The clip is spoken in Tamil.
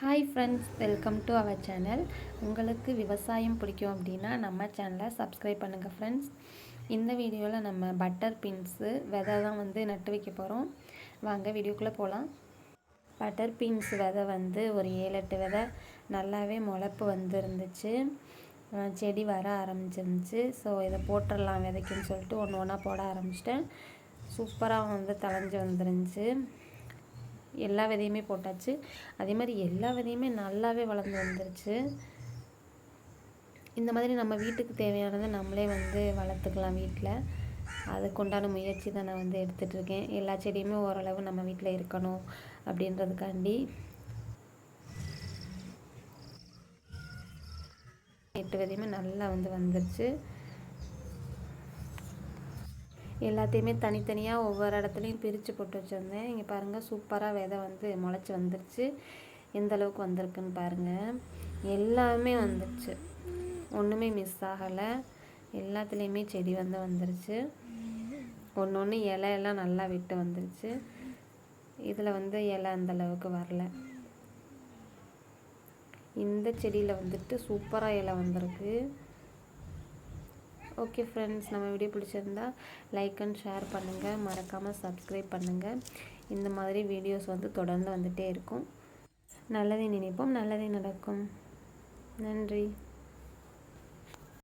Hi friends, welcome to our channel. உங்களுக்கு விவசாயம் பிடிக்கும் அப்படின்னா நம்ம சேனலை சப்ஸ்கிரைப் பண்ணுங்கள் ஃப்ரெண்ட்ஸ். இந்த வீடியோவில் நம்ம பட்டர் பீன்ஸு விதை தான் நட்டு வைக்க போகிறோம். வாங்க வீடியோக்குள்ளே போகலாம். பட்டர் பீன்ஸ் விதை ஒரு 7-8 விதை நல்லாவே முளைப்பு இருந்துச்சு. செடி வர ஆரம்பிச்சிருந்துச்சு. ஸோ இதை போட்டுடலாம் விதைக்குன்னு சொல்லிட்டு ஒன்று ஒன்றா போட ஆரம்பிச்சிட்டேன். சூப்பராக தழைஞ்சி வந்துருந்துச்சு. எல்லா விதையுமே போட்டாச்சு. அதே மாதிரி எல்லா விதையுமே நல்லாவே வளர்ந்து வந்துருச்சு. இந்த மாதிரி நம்ம வீட்டுக்கு தேவையானதை நம்மளே வளர்த்துக்கலாம் வீட்டில். அதுக்குண்டான முயற்சி தான் நான் எடுத்துகிட்ருக்கேன். எல்லா செடியுமே ஓரளவு நம்ம வீட்டில் இருக்கணும் அப்படின்றதுக்காண்டி 8 விதையுமே நல்லா வந்துருச்சு. எல்லாத்தையுமே தனித்தனியாக ஒவ்வொரு இடத்துலையும் பிரித்து போட்டு வச்சுருந்தேன். இங்கே பாருங்கள், சூப்பராக விதை முளைச்சி வந்துருச்சு. எந்த அளவுக்கு வந்திருக்குன்னு பாருங்கள். எல்லாமே வந்துருச்சு, ஒன்றுமே மிஸ் ஆகலை. எல்லாத்துலேயுமே செடி வந்துருச்சு. ஒன்று ஒன்று இலையெல்லாம் நல்லா விட்டு வந்துருச்சு. இதில் இலை அந்தளவுக்கு வரல. இந்த செடியில் சூப்பராக இலை வந்திருக்கு. ஓகே ஃப்ரெண்ட்ஸ், நம்ம வீடியோ பிடிச்சிருந்தா லைக் அண்ட் ஷேர் பண்ணுங்கள். மறக்காமல் சப்ஸ்கிரைப் பண்ணுங்கள். இந்த மாதிரி வீடியோஸ் தொடர்ந்து வந்துகிட்டே இருக்கும். நல்லதை நினைப்போம், நல்லதே நடக்கும். நன்றி.